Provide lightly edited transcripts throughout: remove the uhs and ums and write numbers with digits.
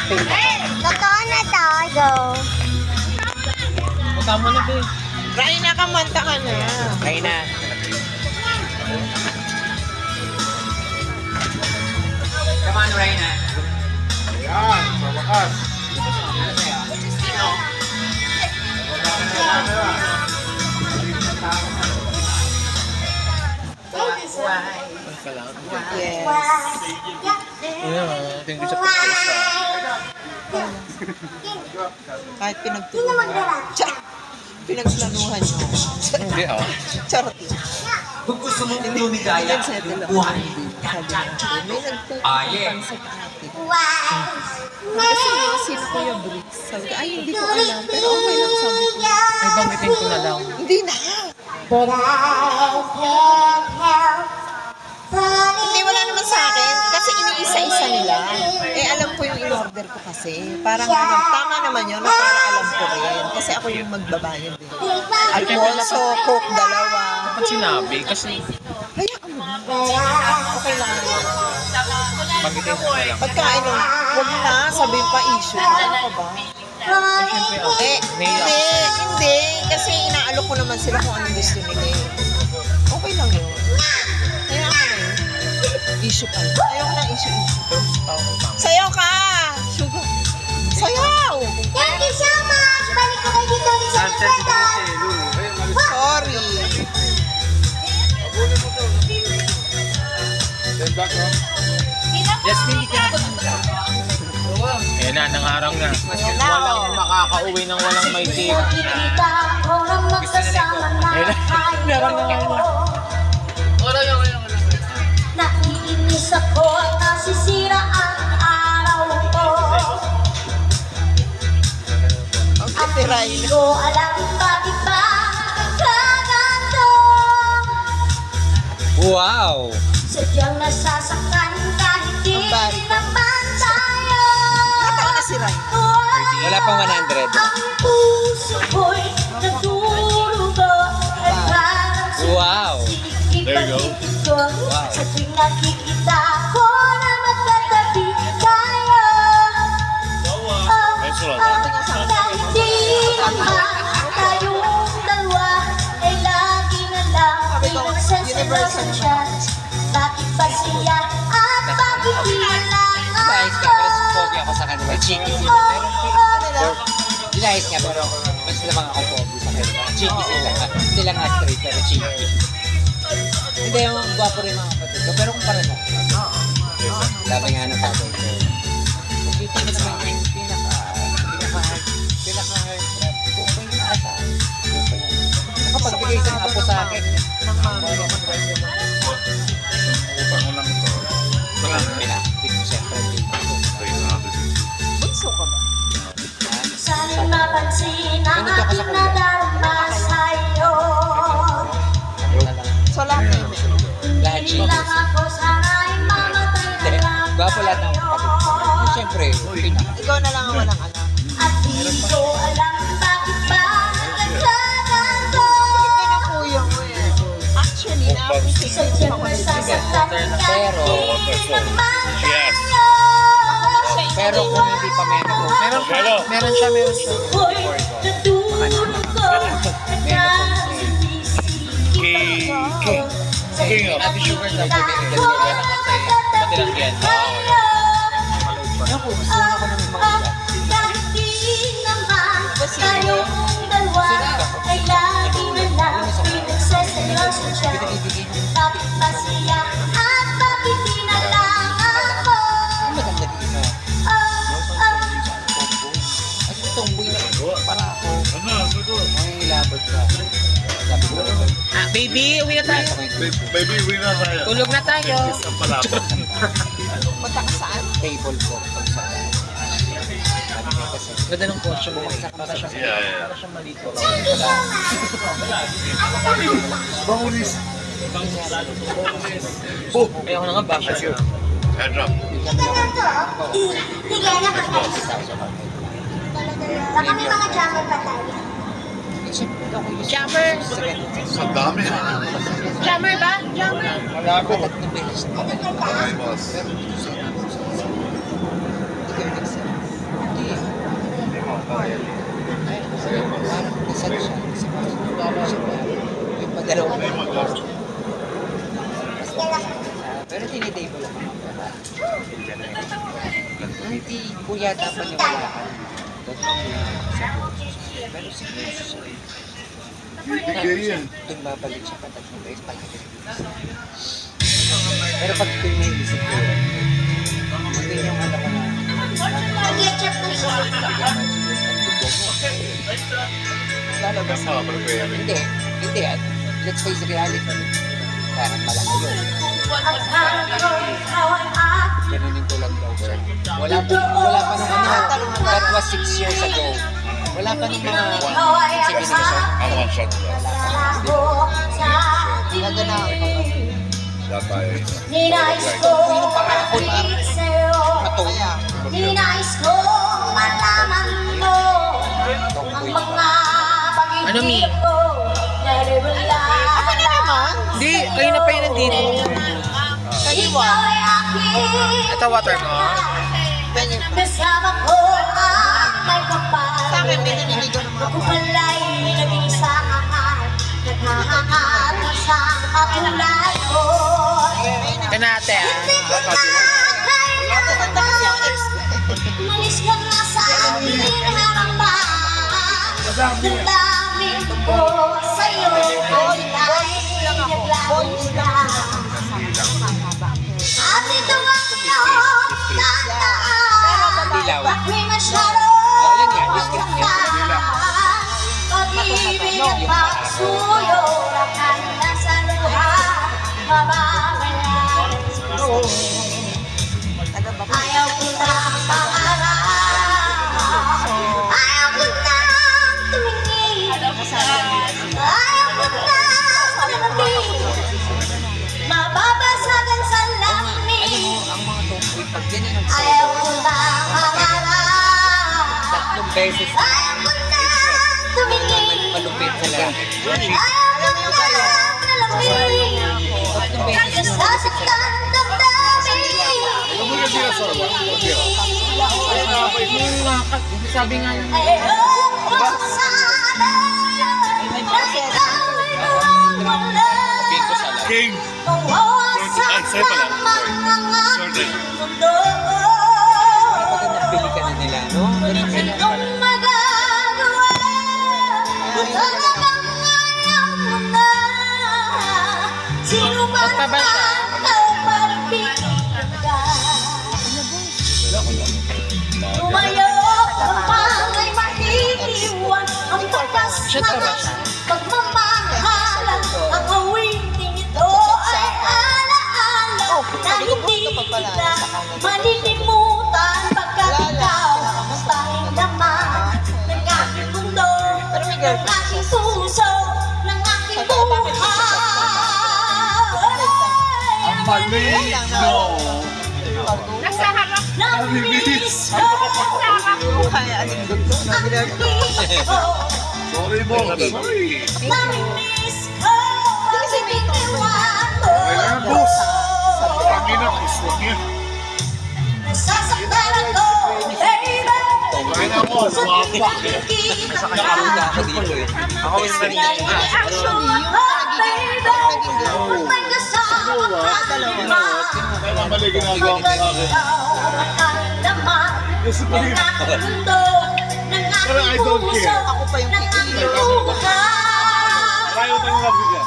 Totoo na to. Go. Magkamo na, be. Raina, kamanta ka na. Raina. Come on, Raina. Yan, sa wakas. Yes. Thank you sa pagkakasa. Kahit pinagtulungan. Pinagplanuhan nyo. Hindi, ah. Charot lang. Kung gusto mo lumigaya, yung buhay. May nagpupuntan sa atin. Kasi sino ko yung bricks? Sabi ko, ay hindi ko alam. Pero okay lang sabi ko. Ay, banggitin ko na lang. Hindi na! Hindi, wala naman sa akin. Kasi iniisa-isa nila. Eh, alam ko yung in-order ko kasi. Parang ano, tama naman yun. Na para alam ko rin. Kasi ako yung magbabayad din. Alfonso, Coke, dalawa. Dapat sinabi kasi Hayaan mo. Okay lang. banggitin ko na lang. Pagkain nun, huwag na. Sabihin pa issue. Ano ka ba? Siyempre, ako. Eh, Naiyak ako hindi, sa'yo. hindi. Kasi inaalok ko naman sila kung anong gusto nila eh. Okay lang yun. Kaya ako na yun. Issue pa. Ayaw ko ng issue. Sayaw ka! Sugar. Sayaw! Thank you so much. Balik ko kayo dito sa Sorry. Just hindi ka na. Ayan na, nangarang na. Walang makakauwi ng walang may tip. Meron na nga. Naiinis ako at nasisira ang araw ko. Ang titiray. Hindi ko alam bakit ba nagkaganto. Wow! Sadyang nasasaktan kahit di Ang bari. naman tayo. Nataon na si Ray. Wala pang 100. Ang puso ko'y nagdurugo at parang Wow! There you go. Wow. Sa tuwing nakikita ko na magkatabi tayo. Kahit di naman tayong dalawa ay lagi na lang pinagsasalusan siya. Bakit ba siya at bakit di na lang Dahil ka, pero pogi ako sa kanila. Cheeky sila. Pero, dahil nga, pero mas lamang ako pogi sa kanila. Cheeky sila. Sila nga straight, pero cheeky. Hindi, yung gwapo rin mga kapatid ko. Pero kung para na. Labi nga ng tatay ko. Nakita mo naman yung pinaka-heartthrob. Ito pa yung asa. Nakapagbigay sa apo sa akin. Ng mami. Upang ko lang ito. Pinaktik ko siyempre. Bunso ka ba? Sana'y mapansin ang aking nadarama sa'yo. So lahat na yun. Lahat Hindi lang ako sana'y mamatay na lang Gwapo lahat ng kapatid ko. Siyempre, pinaka. Ikaw na lang ang walang alam. at di ko alam bakit ba nagkaganto. Ito na kuya mo eh. Actually, na-appreciate Sadyang ako nito. nasasaktan Pero, kahit di naman tayo. pero kung hindi pa meron. Meron siya. Ko'y natulog ko at nagsisisi. Ate Sugar na bumili. Pati lang yan. Ako, gusto na ako ng mga Kahit di naman tayong dalawa ay lagi na lang pinagsasalusan siya. Bakit ba siya at bakit di na lang ako? maganda dito. At tumboy na para ako. May ilabot ka. Sabi ko, baby, uwi na tayo. Baby, win na tayo. Tulog na tayo. Isang palabok. Punta ka saan? Table ko. Ganda ng kotse mo. Para siya malito. Bonus. Ayaw ko na nga ba siya. Airdrop. Sige na ka. Baka may mga jammer pa tayo. Jammer! Ang dami. Jammer ba? Jammer! Malapit at nabilis. Ay, boss. Hindi kuya dapat niwala ka. Pero siguro siya. Kung babalik siya patatlong beses, palagay. Pero pag may isip ko, hindi niya alam ko na Nag-check na siya. Lalabas na. Hindi. Let's face reality. Parang malaki yun. Ganunin ko lang daw siya. Wala pa nung that was 6 years ago. Wala pa nung mga civilization. One shot. Ninais ko marinig sa'yo. Ninais ko malaman mo ang mga pag-ibig ko. Ako na naman. Hindi, kayo na pa yun nandito. Kaiwan. Ikaw ay aking Ito water mo. kasama ko ang may kapal. Sa akin, may naniligaw ng mga Ako pala'y nag-iisa naghahanap ng isang katulad ko. Kanate ah. Hindi ko na kailangan umalis ka na sa aking harapan. Ang daming ko sa'yo ay naglalula. At ito ang iyong tandaan. Dilaw. Ako'y masyado yun nga, description. pag-ibig ang pagsuyo ang nasa luha. Mamamayaan ko. Ayaw ko na pangarap. Ayaw ko na tumingin. Ayaw ko na manapin. Mababasagan sa Alam langit. mo, ang mga tomboy, pag ganyan ang Ayaw ko na pangarap. tatlong beses Ayaw ko na tumingin. malupit sa lahat. Ayaw ko na nalapin. Tatlong beses na Nasasaktan ang damdamin. Sabi nga yun. Ayoko sana na ikaw ay nawawala. King. Mawawasak Ay, sa'yo pala. lamang ang aking mundo. Magandang pilikan na nila, no? Ganun sila. Itong magagawa, talagang ayaw mo na. Sino man Magpabasa. ang kapag-ibig ka? Tumayo upang ay maiiwan ang batas ng pagmamahalan. Ang awiting ito ay alaala na hindi kita malilimutan pagkat ikaw ang tanging laman ng aking mundo, ng aking puso, ng aking buhay. Ang mali. No. Namimiss ko Kaya, ano yung ang ibig ko. Sorry mo. Sorry. Namimiss ko kasi bitiwan mo. Kailangan, boss. Pangina, kuswag niya. Nasasaktan ako, baby. Kailangan mo, swapa. Nakaruda ako dito eh. Ako yung narinig. actually, yung naging May kasama ka naman. Kailangan mali ginagawa ko sa akin. Pero I don't care. Ako pa yung kikilig. Ayaw tayo magbigay.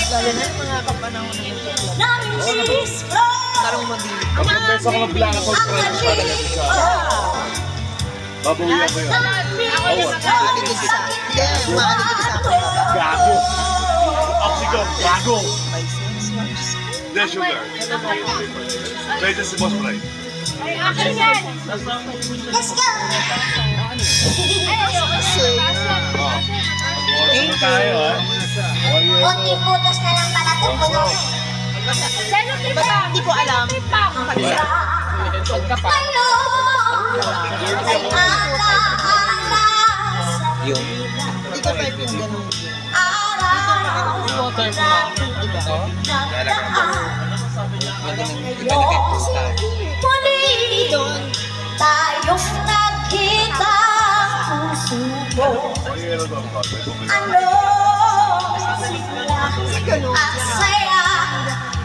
Lalo na yung mga kapanahon na yung Namimiss ko tarong madilig. Pag nag-best ako mag-black ako, ang friends pa talaga ibig siya. ko. Babawian ko yun. Maaligid sa hindi, maaligid sa akin. Gago. Oxygen, gago. By sense, Hindi, sugar. Pwede si Boss Bray. Let's go! kasi, Ano tayo, ha? Konting butas na lang pala ito puno. basta hindi ko alam. Ano ay alaala sa Yun. Hindi ko type yung ganun. araw Water mo. na daan. Magandang iba na kayo pusta. Muli tayong nagkita puso ko. Ano sila ang saya,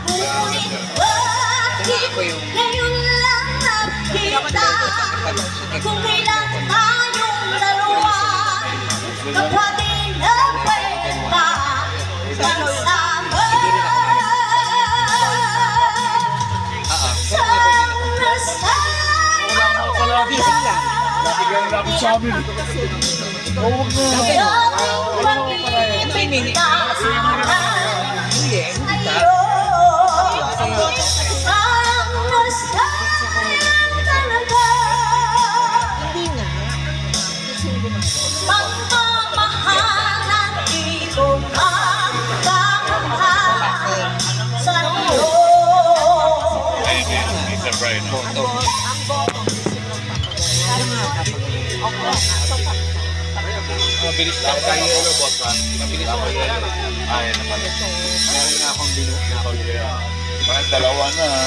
ngunit bakit ngayon lang Kung kailan tayong dalawa kapatid na kwenta magsama Gising lang. Bigyan namin sa amin. Hindi. Hindi nga. Pagmamahalan di ko magkakamahal sa iyo. It's a brain. Ang bottom gusto ng papagawa. Mabilis lang tayo. Mabilis lang tayo. Ayan naman. Meron nga akong binuhok na ako. Mga dalawa na ha.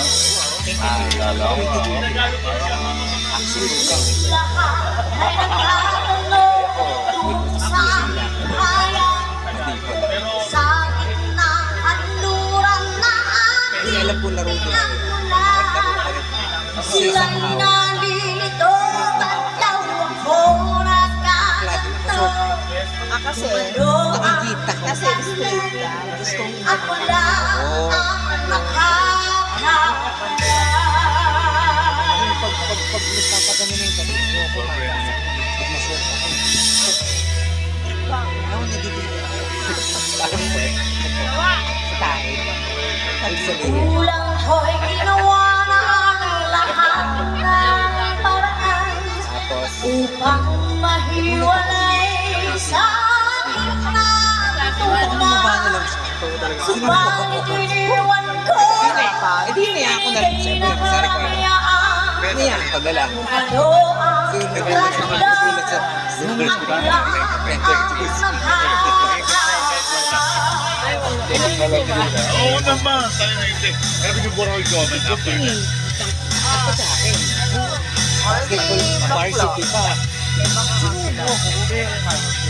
Dalawa. Lahat ay nagtatanong kung saan kaya sa gitna kanluran na Kasi alam ko laro niya. pinagmula. Silang nalilito at daw ako nagkakanto. Kasi, Nakikita ko. kasi straight ka. Gusto mo Ako lang ang nakakapagay. Pag nagpapagano na yung tabi, ayoko na. Pag masuot ako. Ako nagiging. Parang sa tayo. Pag sabihin. Kulang ko'y ginawa na ang lahat ng paraan Tapos, upang mahiwalay sa aking bumaba na natutunan. lang siya. Subalit iniwan ko Hindi na ako na rin siya. Sorry ko. Hindi yan. Ito na lang. ano ang dahilan ako lang ang magkakala. Oo naman. Tayo na hindi. Pero bigyan ko i-comment after that. Ako sa akin. Basketball varsity pa.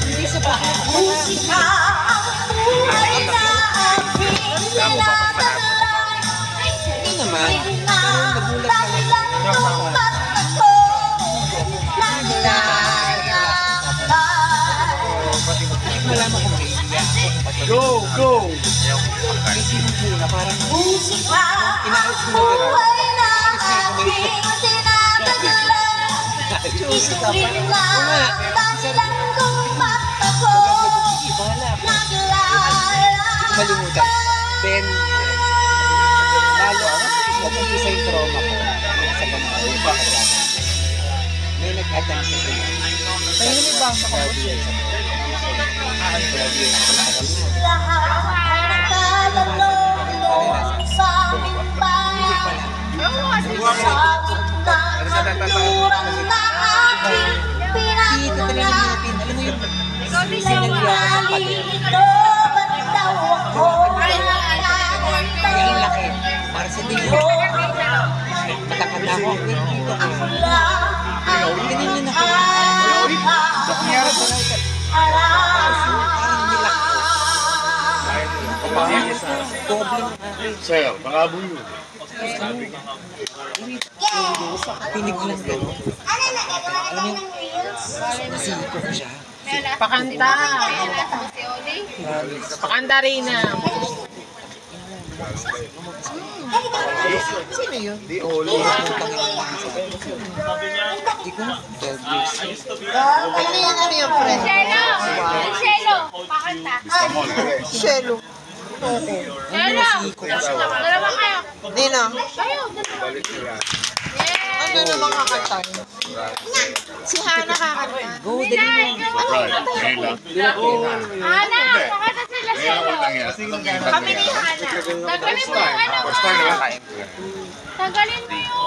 Hindi sa pa. Musika ang buhay na aking nilatalay. Hindi naman. Dahilan kung ba't ako naglalakbay. Malaman kung may iya ako. Go! Go! Kasi yung muna parang Musika ang buhay na aking tinatagala. Isurin lang dahilan kung ba't ako naglalakbay. malimutan. Then, lalo, nag-umpisa yung trauma ko. Sa ganun. May nag-attempt sa sila. Tayo naman ba sa Guardian sa Lahat ay nagtatanong sa aming bayan. Sa gitna kanluran na aking Dito talaga natin. pinagmulan. Alam mo yung Sila'y sinalya ko ng pati. nalilito, ba't daw ako Yung nagkakantay? laki. Para sa tingin. Matakad na ako. Dito ako. Ako lang ang Ganun na ako. Sir, mga buyo. Pinig lang gano'n. Alam mo, nasiko ko siya. Pakanta. Pakanta rin na. Sino yun? Di ko na 12 years. Ano yung friend? Shelo! Pakanta. Shelo. Shelo! Dalawa kayo. Nino, Kayo, dalawa. ano naman kakanta? Si Hana kakanta. Go, dali mo. Right, ngayon lang. Hana, pakanta sila Ngayon ako Shelo. lang yan. Kami ni Hana. Tanggalin mo yung ano mo. First time na lang kain. Tanggalin mo yung